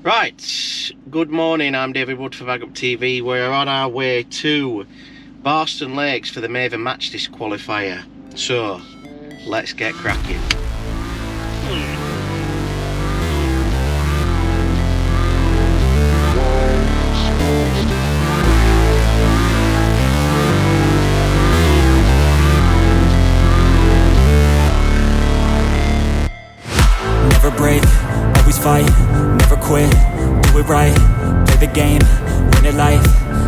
Right, good morning, I'm David Wood for Baguptv. We're on our way to Barston Lakes for the Maver Match This Qualifier. So, let's get cracking. Never break, always fight, never quit, do it right, play the game, win it life,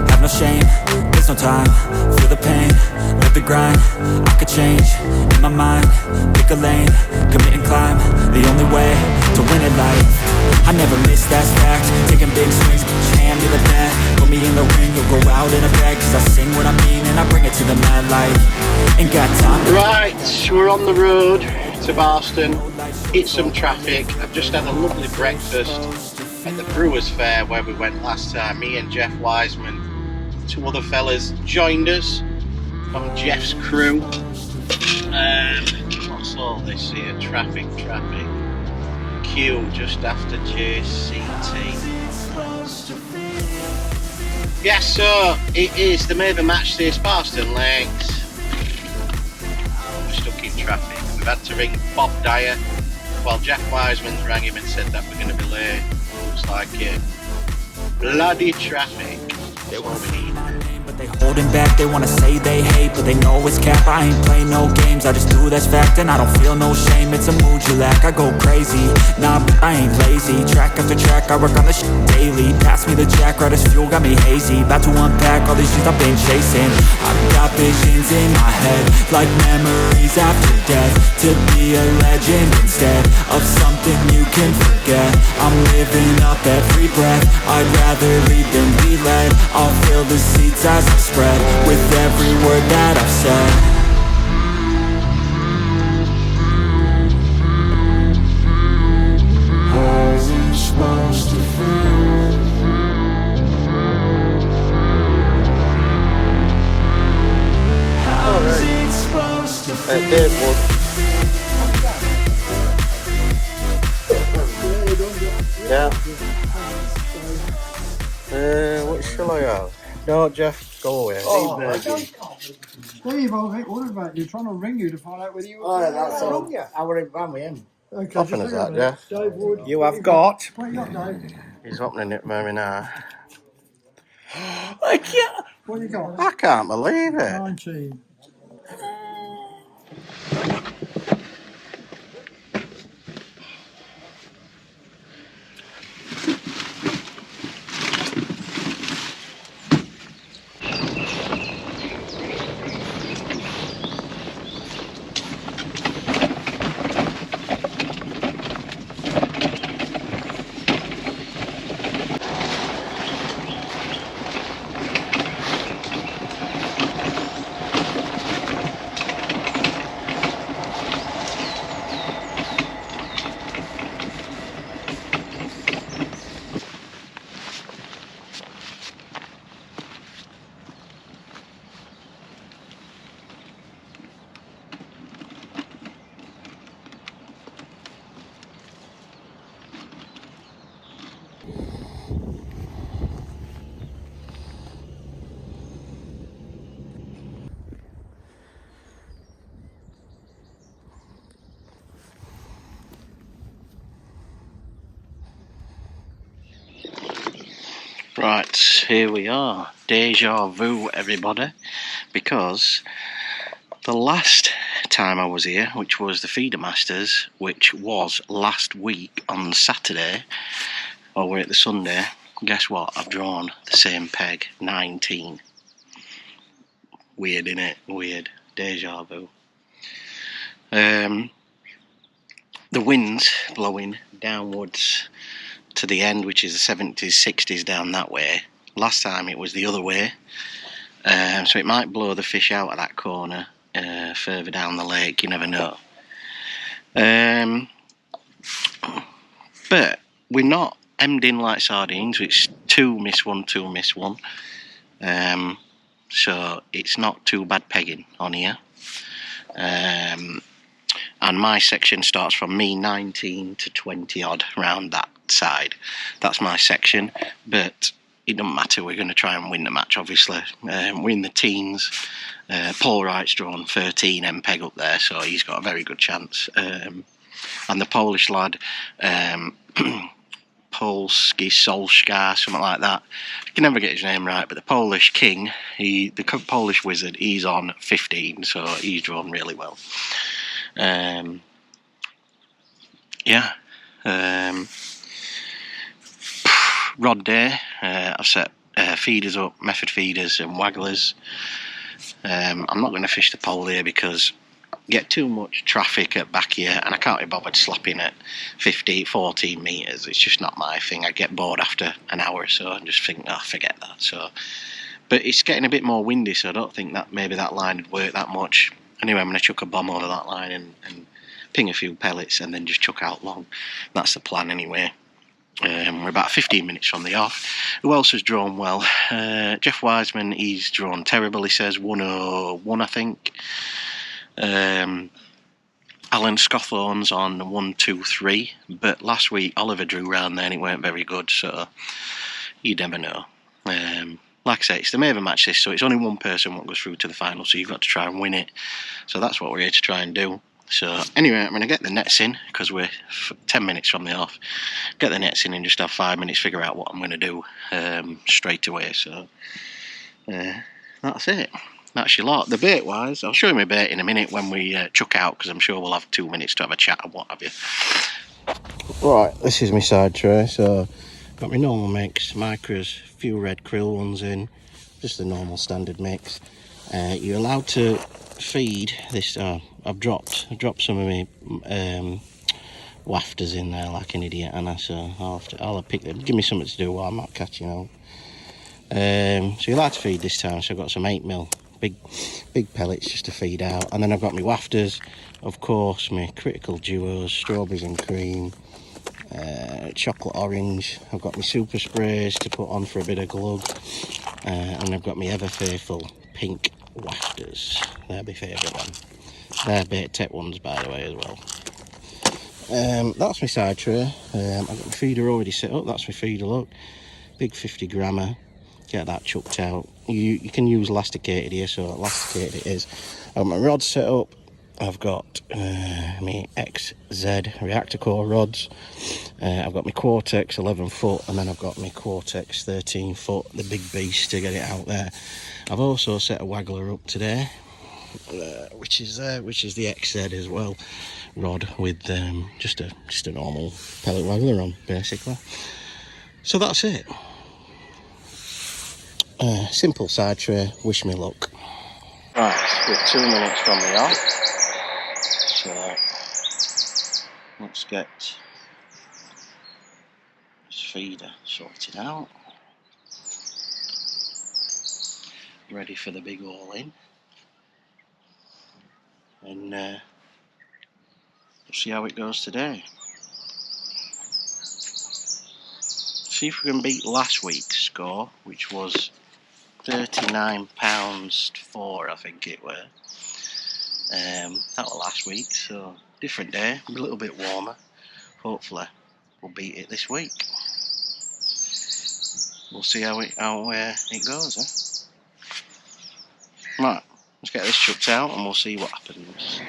have no shame, there's no time, feel the pain, live the grind, I could change, in my mind, pick a lane, commit and climb, the only way to win it life, I never miss, that's fact, taking big swings, hand to the bat, put me in the ring, you'll go out in a bag, cause I sing what I mean and I bring it to the mad light, ain't got time to... Right, we're on the road to Barston, hit some traffic. I've just had a lovely breakfast at the Brewers Fair where we went last time. Me and Jeff Wiseman, two other fellas joined us from Jeff's crew. What's all this here? Traffic. Queue just after JCT. Yes, so it is the Maver Match This Barston Lakes. We're stuck in traffic. We've had to ring Bob Dyer while Jeff Wiseman's rang him and said that we're going to be late. Looks like it. Bloody traffic. That's what we need. But they holding back, they wanna say they hate, but they know it's cap. I ain't play no games, I just do that's fact, and I don't feel no shame. It's a mood you lack, I go crazy. Nah, but I ain't lazy. Track after track, I work on this shit daily. Pass me the jack, right as fuel, got me hazy. About to unpack all these shit I've been chasing. I've got visions in my head, like memories after death. To be a legend instead of something you can forget. I'm living up every breath, I'd rather lead than be led. I'll fill the seats as I spread with every word that I've said. How's it supposed to feel? How's it supposed to feel? Yeah. What shall I have? No, Jeff, go away. Steve, I think what about you? Trying to ring you to find out whether you were. Oh, that's all. I would have run with him. Okay, Open as that, Jeff. Dave Wood. You have got. What you got, Dave? He's opening it for me now. What you got? I can't believe it. 19. Right, here we are. Deja vu, everybody. Because the last time I was here, which was the Feeder Masters, which was last week on Saturday, or we're at the Sunday, guess what? I've drawn the same peg, 19. Weird, innit? Weird. Deja vu. The wind's blowing downwards to the end, which is the 70s, 60s down that way. Last time it was the other way, so it might blow the fish out of that corner further down the lake, you never know. But we're not hemmed in like sardines. It's 2 miss 1, 2 miss 1, so it's not too bad pegging on here. And my section starts from me 19 to 20 odd, around that side. That's my section, but it doesn't matter. We're going to try and win the match, obviously. We're in the teens. Paul Wright's drawn 13 MPEG up there, so he's got a very good chance. And the Polish lad, Polski Solskjaer, something like that. I can never get his name right, but the Polish king, the Polish wizard, he's on 15, so he's drawn really well. Yeah. Rod day, I've set feeders up, method feeders and wagglers. I'm not going to fish the pole here because I get too much traffic at back here and I can't be bothered slapping at 14 metres. It's just not my thing. I get bored after an hour or so and just think, oh, forget that. So, but it's getting a bit more windy, so I don't think that maybe that line would work that much. Anyway, I'm going to chuck a bomb over that line and ping a few pellets and then just chuck out long. That's the plan anyway. We're about 15 minutes from the off. Who else has drawn well? Jeff Wiseman, he's drawn terrible, he says, 101 I think. Alan Scawthorne's on 123, but last week Oliver drew round there and it weren't very good, so you never know. Like I say, it's the Maver Match This, so it's only one person what goes through to the final, so you've got to try and win it. So that's what we're here to try and do. So anyway, I'm going to get the nets in because we're 10 minutes from the off. Get the nets in and just have 5 minutes, figure out what I'm going to do straight away. So that's it. That's your lot. The bait wise, I'll show you my bait in a minute when we chuck out because I'm sure we'll have 2 minutes to have a chat and what have you. Right, this is my side tray. So got my normal mix, micros, few red krill ones in, just the normal standard mix. You're allowed to feed this. I've dropped some of my wafters in there like an idiot, and so I'll pick them. Give me something to do while I'm not catching out. So you like to feed this time. So I've got some 8mm big pellets just to feed out, and then I've got my wafters, of course, my critical duos, strawberries and cream, chocolate orange. I've got my super sprays to put on for a bit of glug, and I've got my ever faithful pink wafters. They're my favourite one. They're bait tech ones, by the way, as well. That's my side tray. I've got my feeder already set up. That's my feeder, look. Big 50 grammer. Get that chucked out. You can use elasticated here, so elasticated it is. I've got my rod set up. I've got my XZ reactor core rods. I've got my Quartex 11 foot, and then I've got my Quartex 13 foot, the big beast, to get it out there. I've also set a waggler up today, which is the XZ as well, rod with just a normal pellet waggler on, basically. So that's it. Simple side tray. Wish me luck. Right, we're 2 minutes from the off. So let's get this feeder sorted out. Ready for the big all in. And we'll see how it goes today. See if we can beat last week's score, which was £39.4, I think it were. That was last week, so different day, a little bit warmer. Hopefully we'll beat it this week. We'll see how it goes, eh? Right, let's get this chucked out and we'll see what happens.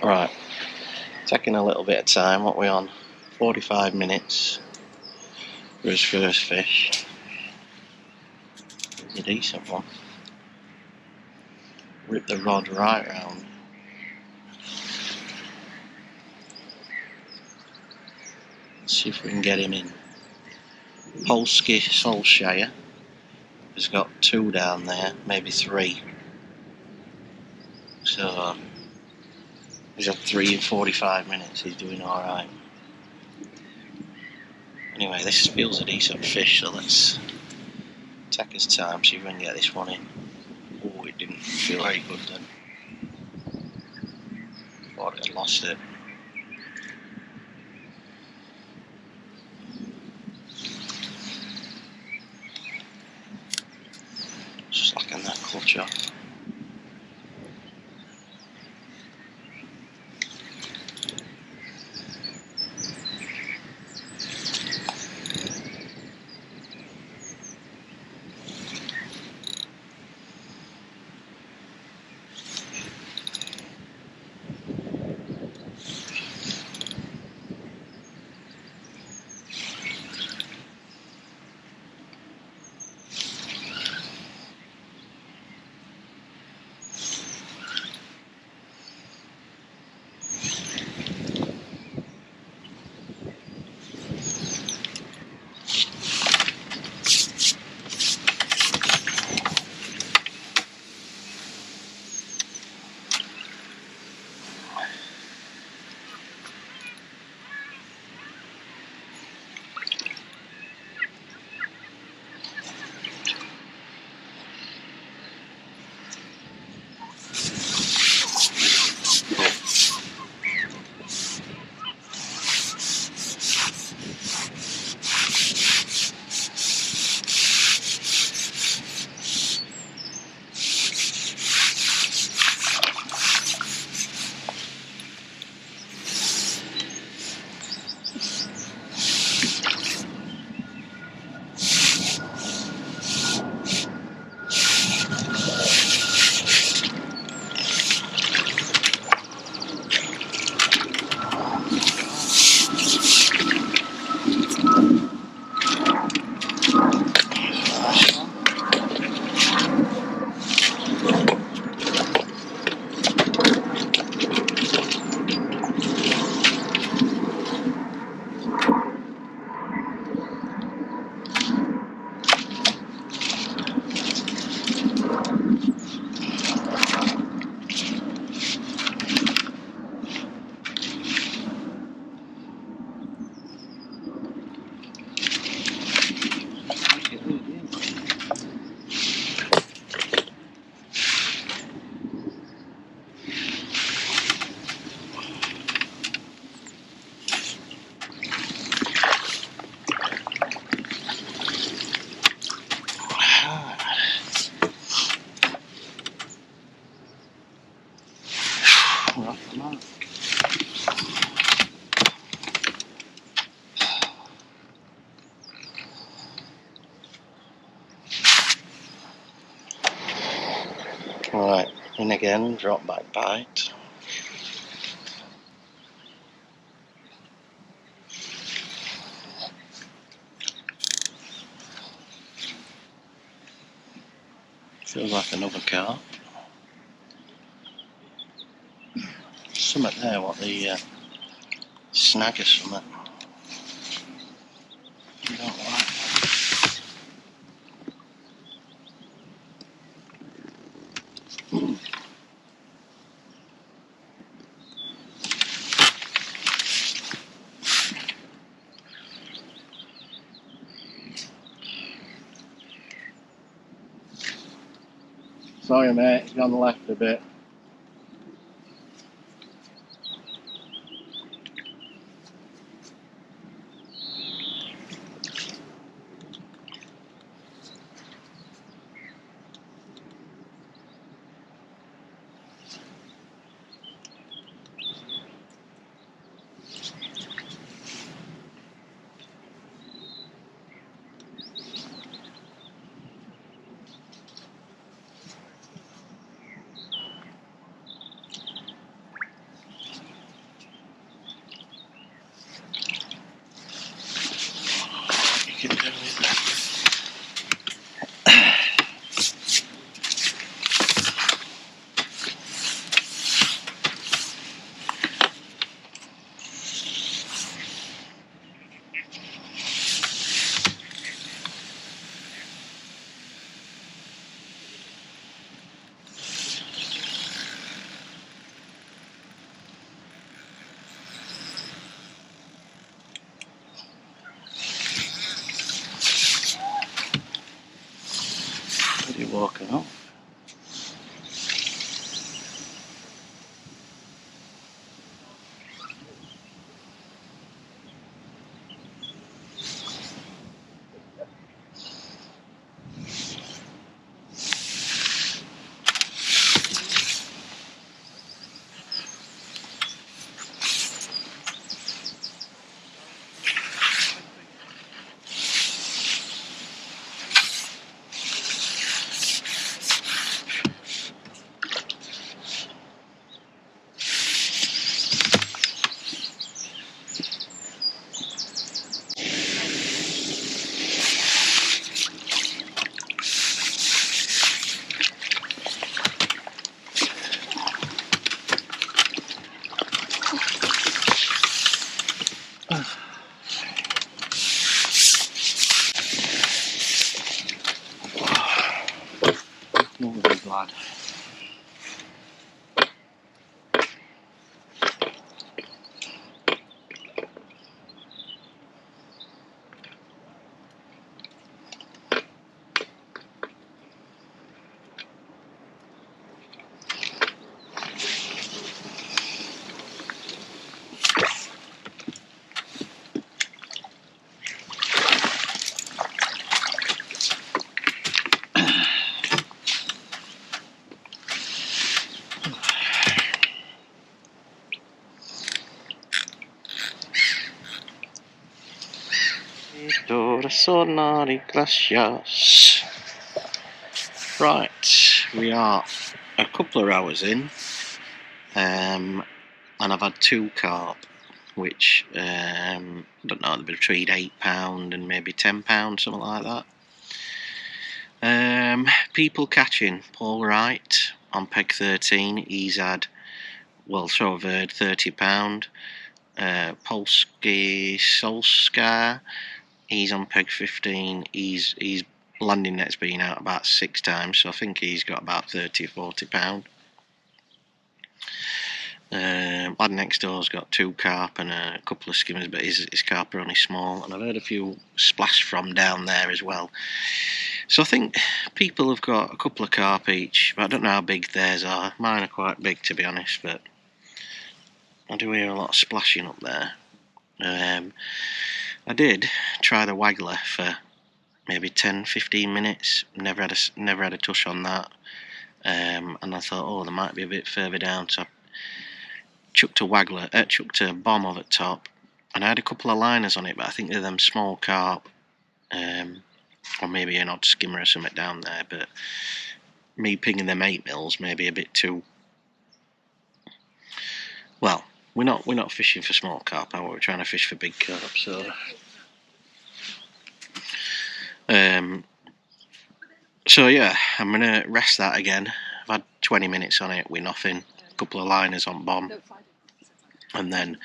Right, taking a little bit of time. What we on? 45 minutes for his first fish. It's a decent one. Rip the rod right round. Let's see if we can get him in. Polski Solskjaer has got 2 down there, maybe 3. So he's had 3 in 45 minutes. He's doing all right. Anyway, this feels a decent fish, so let's take his time, see if we can get this one in. Oh, it didn't feel very good then. Thought it had lost it. Slacking that clutch off. Right, in again, drop back bite. Feels like another carp. Something there, what the snag or something. I don't like that. Sorry mate, it's gone left a bit. You can do it. What are you walking up? Another big lad. Gracias. Right, we are a couple of hours in, and I've had 2 carp, which I don't know, between £8 and maybe £10, something like that. People catching. Paul Wright on peg 13. He's had, well, so I've heard, £30. Polski Solskjaer, he's on peg 15. He's landing net's been out about 6 times, so I think he's got about £30-40. Lad next door's got 2 carp and a couple of skimmers, but his carp are only small, and I've heard a few splash from down there as well. So I think people have got a couple of carp each, but I don't know how big theirs are. Mine are quite big, to be honest, but I do hear a lot of splashing up there. I did try the waggler for maybe 10-15 minutes. Never had a touch on that. And I thought, oh, there might be a bit further down, so I chucked a bomb over the top, and I had a couple of liners on it, but I think they're them small carp, or maybe an odd skimmer or something down there, but me pinging them 8 mils may be a bit too. Well, we're not fishing for small carp, are we? We're trying to fish for big carp, so. So yeah, I'm gonna rest that again. I've had 20 minutes on it with nothing, a couple of liners on bomb, and then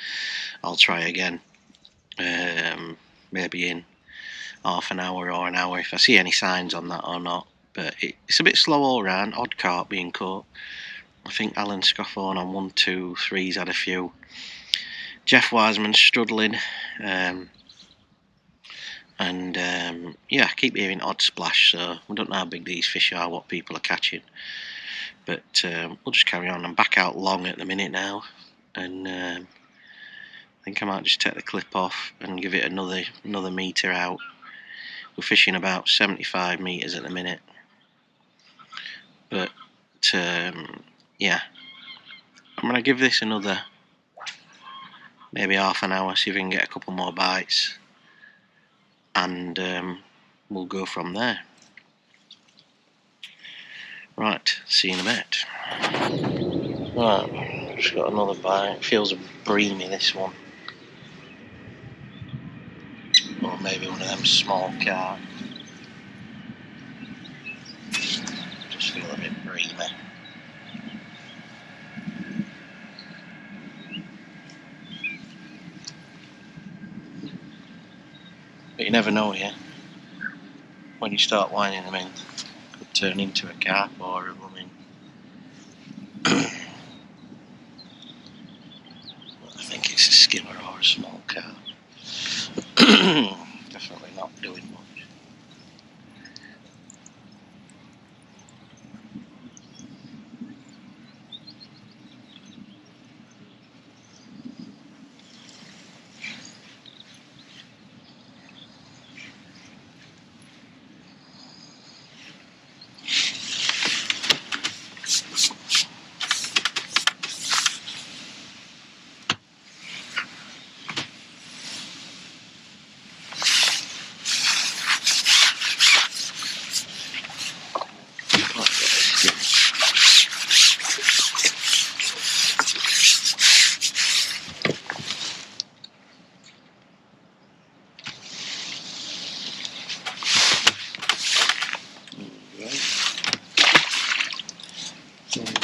I'll try again. Maybe in half an hour or an hour if I see any signs on that or not. But it's a bit slow all round. Odd carp being caught. I think Alan Scoffhorn on 1, 2, 3's had a few. Jeff Wiseman's struggling. Yeah, I keep hearing odd splash, so we don't know how big these fish are, what people are catching. But we'll just carry on. I'm back out long at the minute now, and I think I might just take the clip off and give it another metre out. We're fishing about 75 metres at the minute. But yeah, I'm going to give this another maybe half an hour, see if we can get a couple more bites, and we'll go from there. Right, see you in a bit. Right, just got another bite. Feels breamy, this one. Or maybe one of them small carp. Just feel a bit breamy. But you never know, yeah. When you start winding them in, it could turn into a carp or a blooming. I think it's a skimmer or a small carp. Definitely not doing much.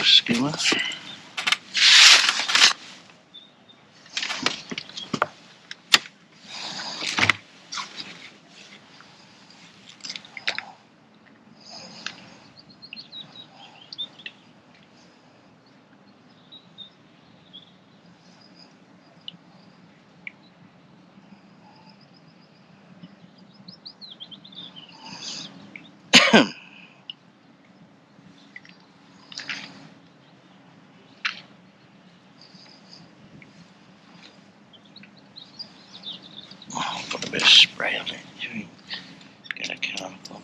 Skimmer. Put a bit of spray on it. Get a carp on.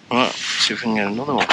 Right, see if we can get another one.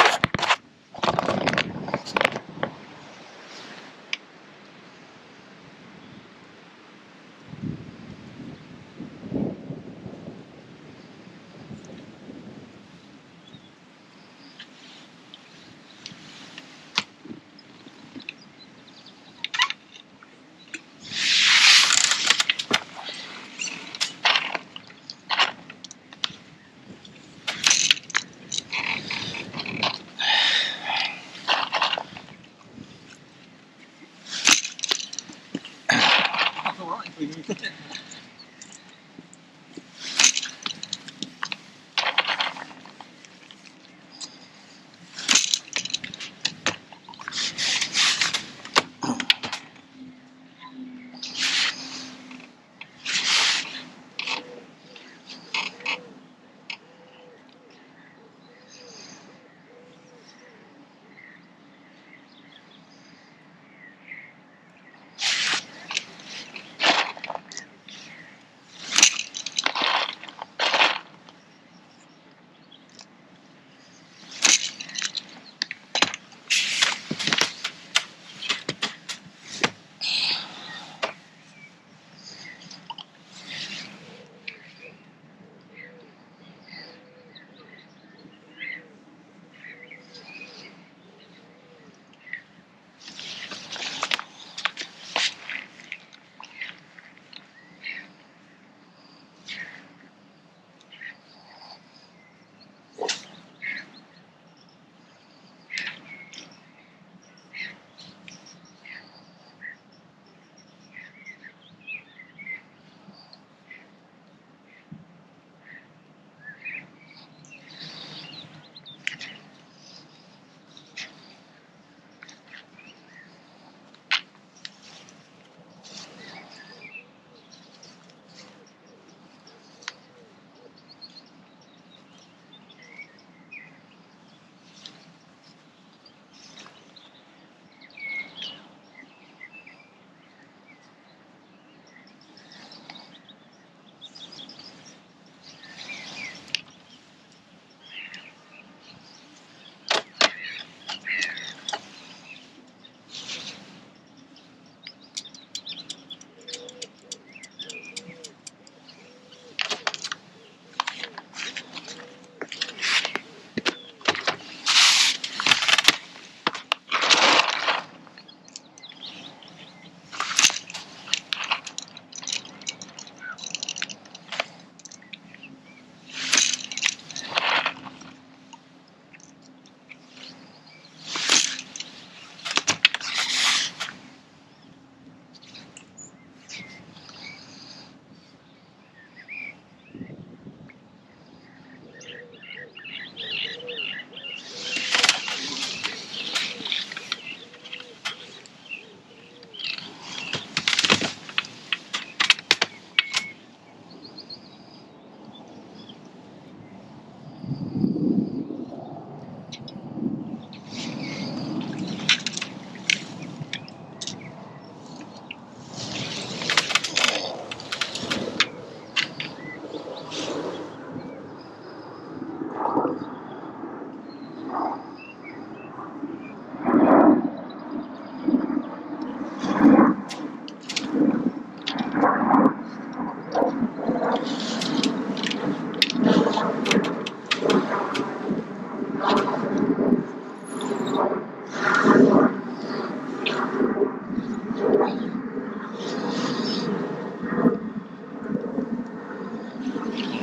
There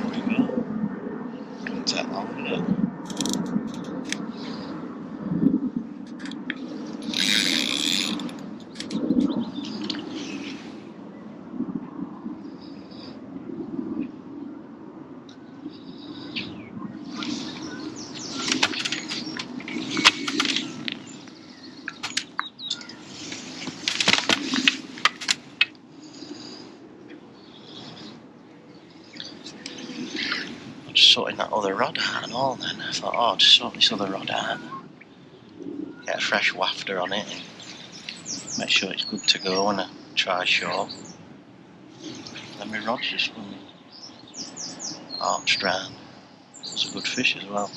we go. Didn't take long, did it? I'm just sorting that other rod out and all then. I thought, oh, I'll just sort this other rod out. Get a fresh wafter on it and make sure it's good to go when I try short. Then my rod's just running arched round. It's a good fish as well.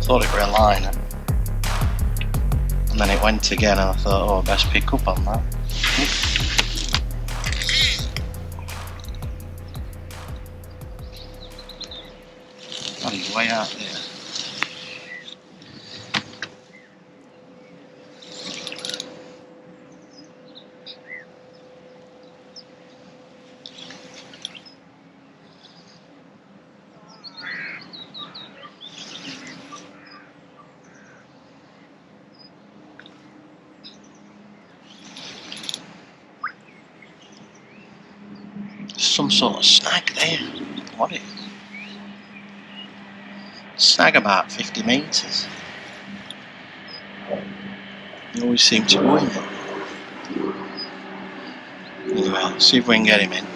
thought it were a liner. And then it went again and I thought, oh, I best pick up on that. Oh, he's way out there. Some sort of snag there. What is it? Snag about 50 metres. They always seem to go in there. Anyway, let's see if we can get him in.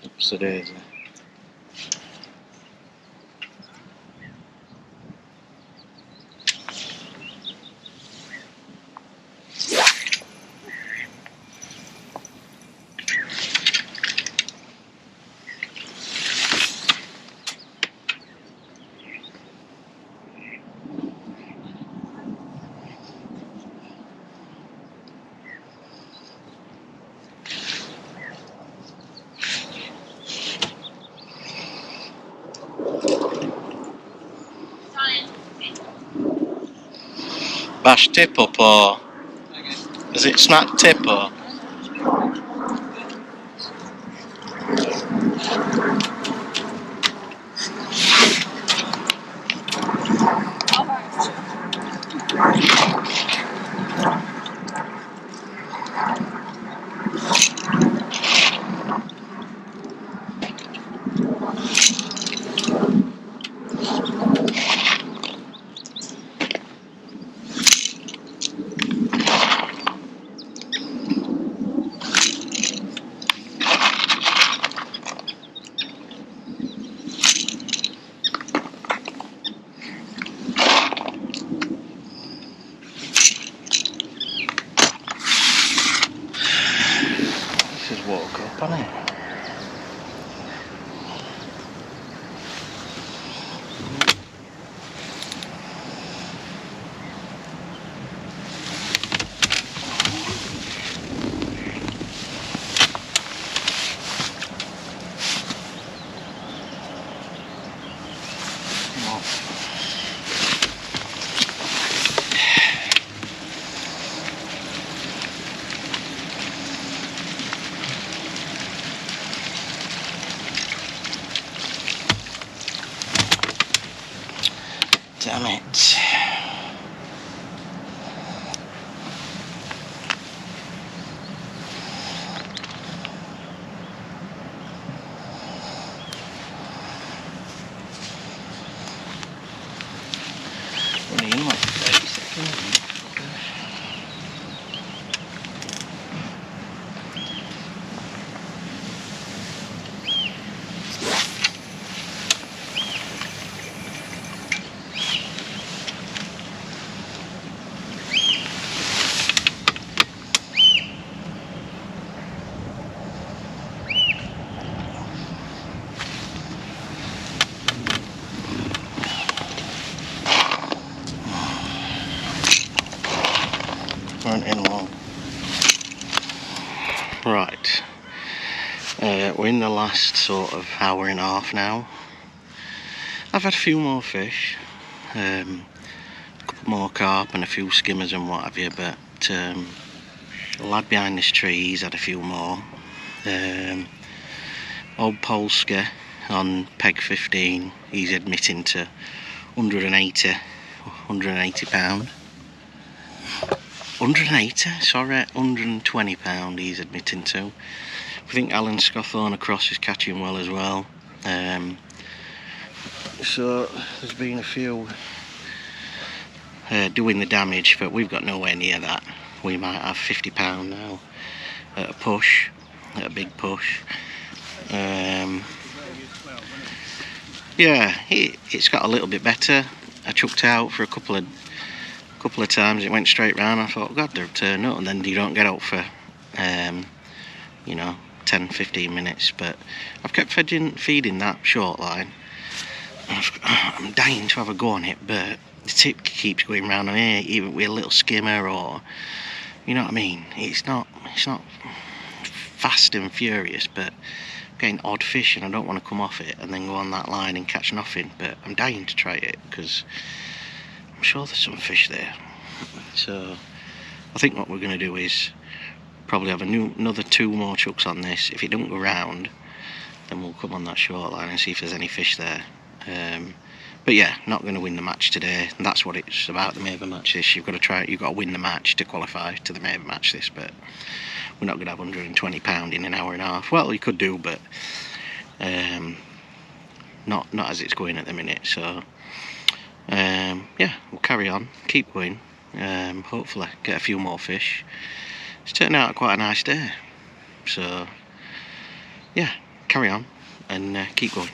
Oops, it is. Bash tip up or is it snap tip or? grip on it. Damn it. Only in like 30 seconds. Weren't in long. Right, we're in the last sort of hour and a half now. I've had a few more fish, a couple more carp and a few skimmers and what have you, but the lad behind this tree, he's had a few more. Old Polska on peg 15, he's admitting to 180 pound. 180, sorry, 120 pound he's admitting to. I think Alan Scawthorne across is catching well as well. So there's been a few doing the damage, but we've got nowhere near that. We might have 50 pound now at a push, at a big push. Yeah, it's got a little bit better. I chucked out for a couple of times, it went straight round. I thought, God, they'll turn up, and then you don't get out for you know, 10-15 minutes. But I've kept feeding that short line. I'm dying to have a go on it, but the tip keeps going round on here, even with a little skimmer, or you know what I mean. It's not fast and furious, but I'm getting odd fish, and I don't want to come off it and then go on that line and catch nothing. But I'm dying to try it because I'm sure there's some fish there. So I think what we're going to do is probably have another 2 more chucks on this. If it don't go round, then we'll come on that short line and see if there's any fish there. But yeah, not going to win the match today. And that's what it's about, the Maver Match This. You've got to win the match to qualify to the Maver Match This. But we're not going to have 120 pound in an hour and a half. Well, you could do, but not as it's going at the minute. So yeah, we'll carry on, keep going. Hopefully get a few more fish. It's turned out quite a nice day. So yeah, carry on and keep going.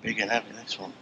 Big and heavy, this one.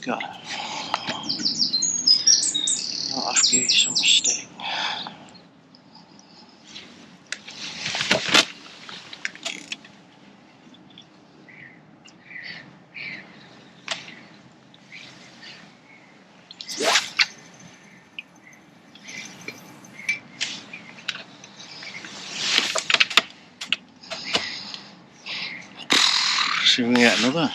God, I'll have to give you some steak. See if we can get another.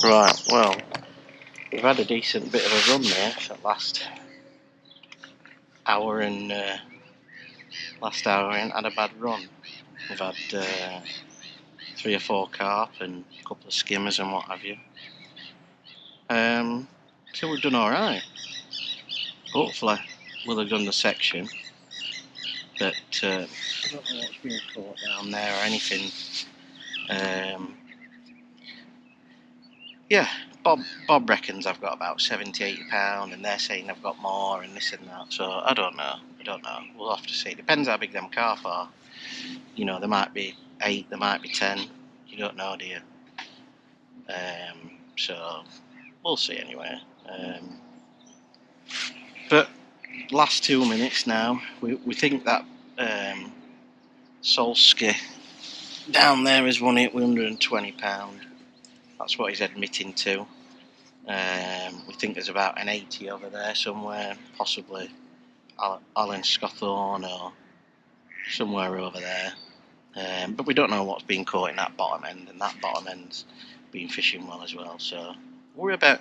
Right, well, we've had a decent bit of a run there for the last hour and had a bad run. We've had 3 or 4 carp and a couple of skimmers and what have you. So we've done alright. Hopefully we'll have done the section, but I don't know what's being caught down there or anything. Yeah, Bob reckons I've got about 70-80 pound, and they're saying I've got more and this and that. So I don't know. We'll have to see. Depends how big them carp are. You know, there might be 8, there might be 10. You don't know, do you? So we'll see anyway. But last 2 minutes now, we think that Solskjaer down there has won it with £120. That's what he's admitting to. We think there's about an 80 over there somewhere, possibly Alan Scotthorne or somewhere over there. But we don't know what's being caught in that bottom end, and that bottom end's been fishing well as well. So we're about,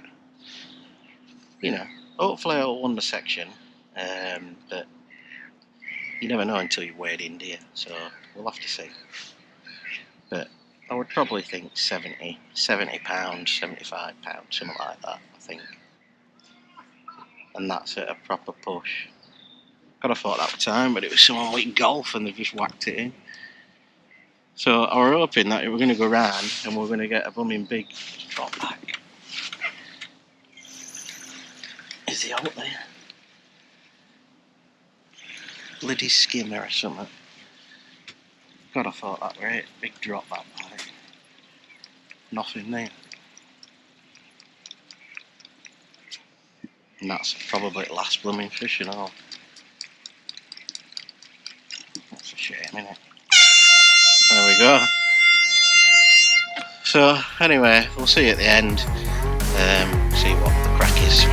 you know, hopefully I'll win the section, but you never know until you wade in, do you? So we'll have to see. But I would probably think 70 pounds, 75 pounds, something like that, I think. And that's at a proper push. Could have thought that was time, but it was someone with golf and they've just whacked it in. So I were hoping that we're going to go round and we're going to get a bumming big drop back. Is he out there? Bloody skimmer or something. God, I thought that were it. Big drop that bag. Nothing there. And that's probably the last blooming fish and all. That's a shame, isn't it? There we go. So, anyway, we'll see you at the end. See what the crack is.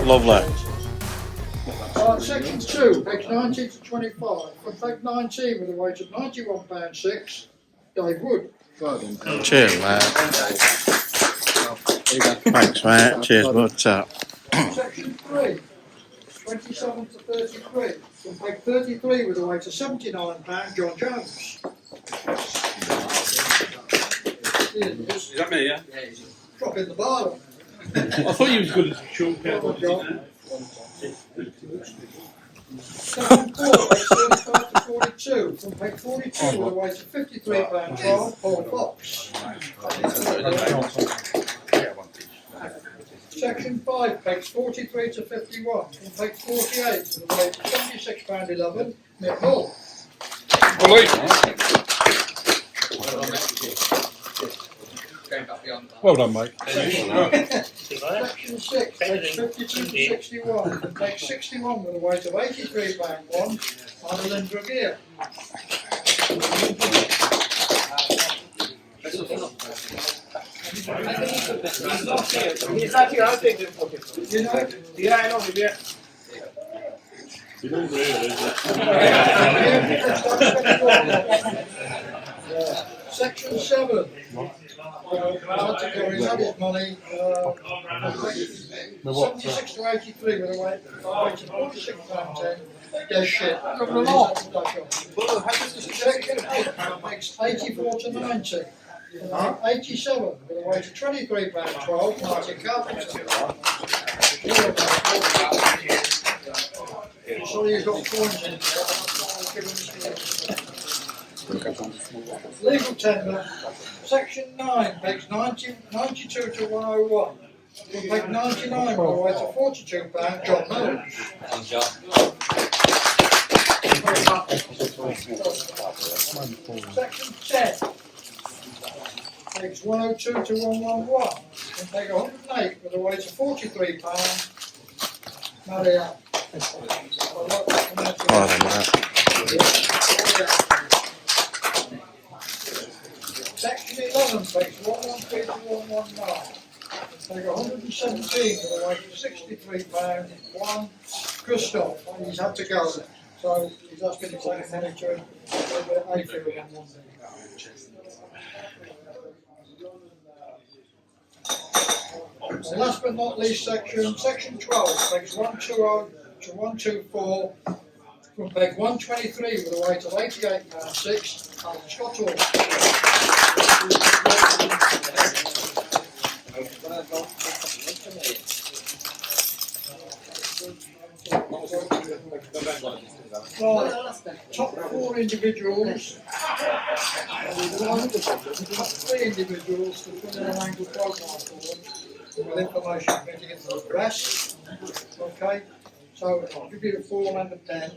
Lovely. Section 2, pegs 19 to 25. From peg 19 with a weight of £91.6, Dave Wood. Cheers, mate. Thanks, mate. Cheers, bud. Section 3, 27 to 33. From peg 33 with a weight of £79, John Jones. Is that me, yeah? Drop in the bottom. I thought you was good as a short Section 4, pegs 35 to 42. From peg 42 with a weight of £53.12, Paul Fox. Section 5, pegs 43 to 51. From peg 48 with a weight of £76.11, Mick Hall. Well done, mate. Section 6, pegs 52 to 61. From peg 61 with a weight of £83.1, Madeline Dragier. He's not here, I'll take him. You know? Yeah, I know him, yeah. You don't realise Section 7. He's had his money. 76 to 83 with a weight of £46.10. Dead shit. Section 8 makes 84 to 90. 87 with a weight of £23.12, Martin Carpenter. Sorry you've got coins in there. Legal tender, section 9, pegs 92 to 101. Peg 99 with a weight of £42, John Mills. Section 10, pegs 102 to 111. And peg 108 with a weight of £43, Marianne. Section 11, pegs 113 to 119. Peg 117 with a weight of £63, one Gustav, and he's had to go. So he's asking to take money to him. And last but not least, section 12, pegs 120 to 124, from peg 123 with a weight of £88.6, Alan Scottle. Right, top 4 individuals, top 3 individuals to put in an angle profile for them, with information getting into the press. Okay, so I'll give you the form and the pen.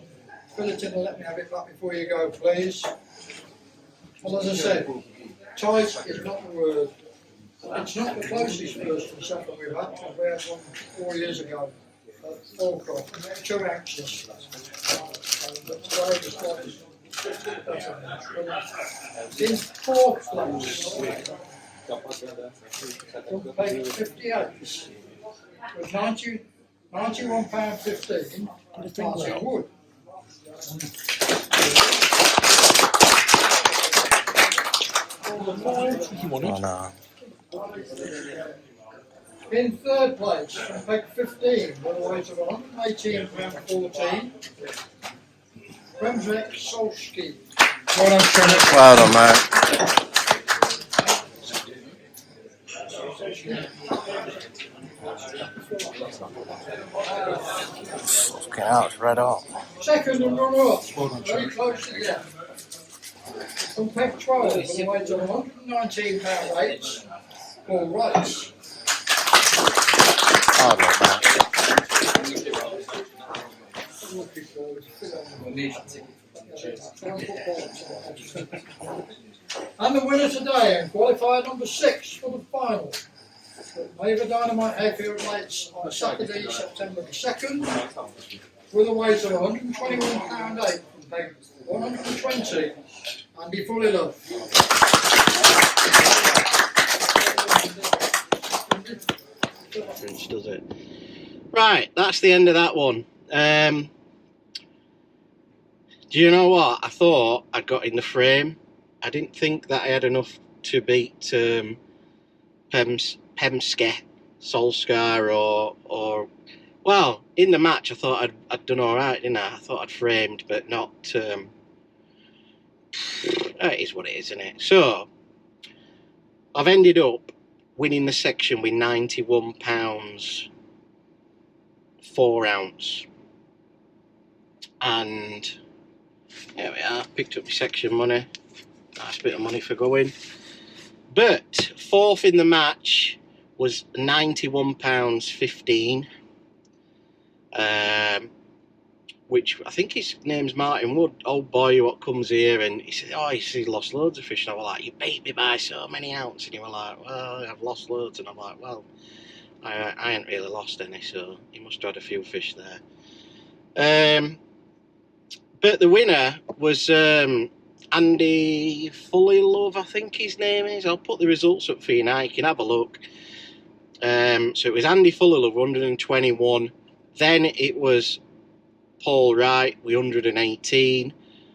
Fill it in and let me have it back before you go, please. Well, as I said, tight is not the word. It's not the closest first and second we've had, because we had one 4 years ago at Falcroft, 2 ounces. In 4th place, from page 58, with £91.15, Martin Wood. Oh no. In 3rd place, from peg 15, with a weight of £118.14, Remzek Solski. Well done, mate. Fucking hell, it's red hot. Second and runner-up, very close to death. From peg 12, with a weight of £119.8, Paul Rice. Oh, no, mate. And the winner today, and qualifier number 6 for the final, Maver Dynamite Hayfield Lakes on Saturday, September the 2nd, with a weight of £121.8 from peg 120, Andy Fullilove. Does it? Right, that's the end of that one. Do you know what? I thought I got in the frame. I didn't think that I had enough to beat Pemske, Solskjaer, or well, in the match I thought I'd done all right, didn't I? I thought I'd framed, but not. It is what it is, isn't it? So I've ended up winning the section with £91 4 ounce, and there we are. Picked up my section money. Nice bit of money for going. But 4th in the match was £91.15, which I think his name's Martin Wood, old boy what comes here, and he said, oh, he lost loads of fish, and I was like, you beat me by so many ounces, and he was like, well, I've lost loads, and I'm like, well, I ain't really lost any, so he must have had a few fish there. But the winner was Andy Fullilove, I think his name is. I'll put the results up for you now, you can have a look. So it was Andy Fullilove, 121. Then it was Paul Wright with 118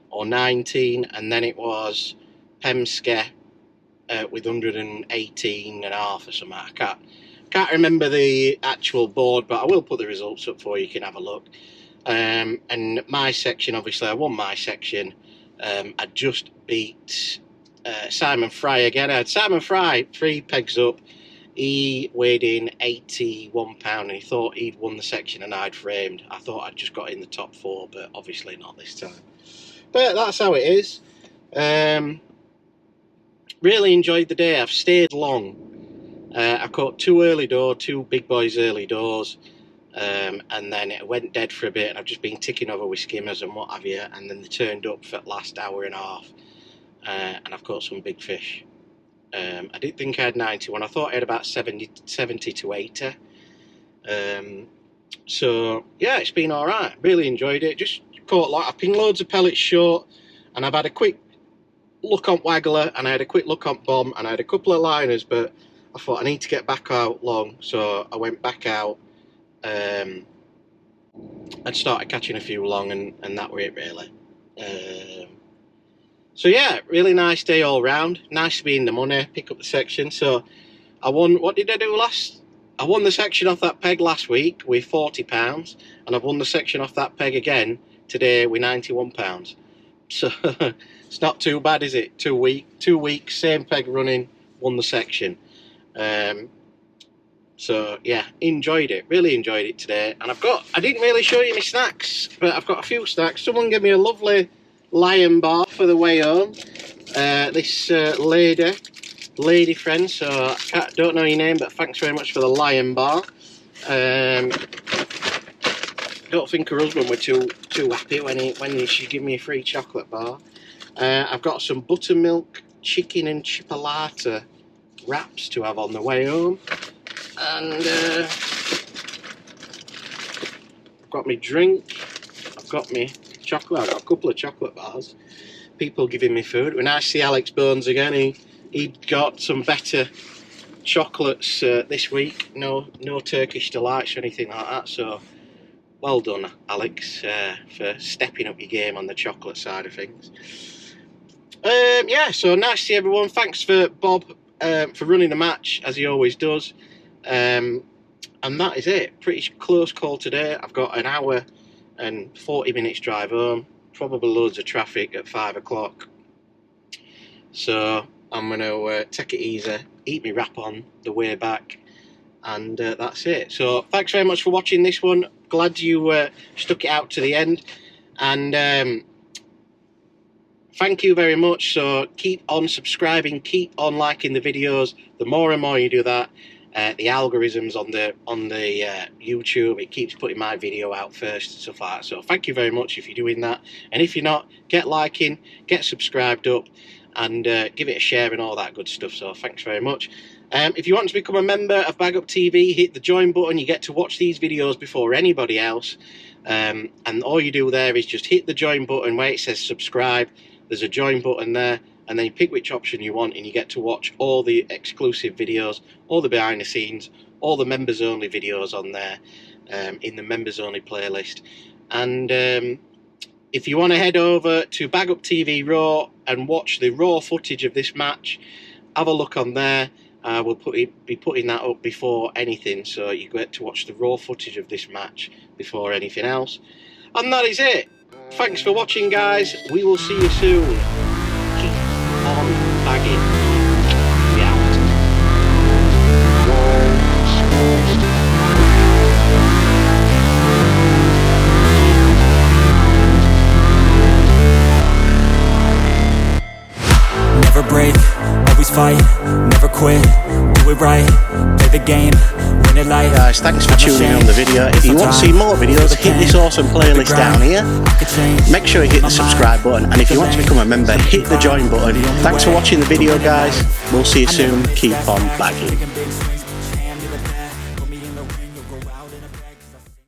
or 19, and then it was Pemske with 118 and a half or something. I can't remember the actual board, but I will put the results up for you, you can have a look. And my section, obviously I won my section. I just beat Simon Fry again. I had Simon Fry 3 pegs up. He weighed in £81 and he thought he'd won the section and I'd framed. I thought I'd just got in the top 4, but obviously not this time. But that's how it is. Really enjoyed the day. I've stayed long. I caught 2 early doors, 2 big boys early doors, and then it went dead for a bit. And I've just been ticking over with skimmers and what have you, and then they turned up for the last hour and a half, and I've caught some big fish. I didn't think I had 91. I thought I had about 70 to 80. So yeah, it's been all right. Really enjoyed it. Just caught a lot. I pinged loads of pellets short, and I've had a quick look on Waggler, and I had a quick look on Bomb, and I had a couple of liners, but I thought I need to get back out long, so I went back out and started catching a few long, and that were it really. So yeah, really nice day all round. Nice to be in the money, pick up the section. So I won, what did I do last? I won the section off that peg last week with £40, and I've won the section off that peg again today with £91. So it's not too bad, is it? 2 weeks, same peg running, won the section. So yeah, enjoyed it, really enjoyed it today. And I didn't really show you my snacks, but I've got a few snacks. Someone gave me a lovely lion bar for the way home. This lady friend, so I don't know your name, but thanks very much for the lion bar. Don't think her husband were too happy when she gave me a free chocolate bar. I've got some buttermilk chicken and chipolata wraps to have on the way home, and I've got my drink. I've got my chocolate. I've got a couple of chocolate bars. People giving me food. When I see Alex Bones again, he got some better chocolates this week. No Turkish delights or anything like that. So well done, Alex, for stepping up your game on the chocolate side of things. Yeah, so nice to see everyone. Thanks for Bob for running the match as he always does. And that is it. Pretty close call today. I've got an hour and 40 minutes drive home. Probably loads of traffic at 5 o'clock. So I'm going to take it easy, eat my wrap on the way back, and that's it. So thanks very much for watching this one. Glad you stuck it out to the end, and thank you very much. So keep on subscribing, keep on liking the videos. The more and more you do that, the algorithms on the YouTube, it keeps putting my video out first and stuff like that. So thank you very much if you're doing that, and if you're not, get liking, get subscribed up, and give it a share and all that good stuff. So thanks very much. If you want to become a member of Baguptv, hit the join button. You get to watch these videos before anybody else, and all you do there is just hit the join button where it says subscribe. There's a join button there, and then you pick which option you want, and you get to watch all the exclusive videos, all the behind the scenes, all the members only videos on there, in the members only playlist. And if you want to head over to Baguptv Raw and watch the raw footage of this match, have a look on there. We'll be putting that up before anything, so you get to watch the raw footage of this match before anything else. And that is it. Thanks for watching, guys. We will see you soon. Keep on bagging. We out. Never break, always fight, never quit, do it right, play the game, win it life. Guys, thanks for tuning in on the video. If you want to see more videos, hit this awesome playlist down here. Make sure you hit the subscribe button, and if you want to become a member, hit the join button. Thanks for watching the video, guys. We'll see you soon. Keep on bagging.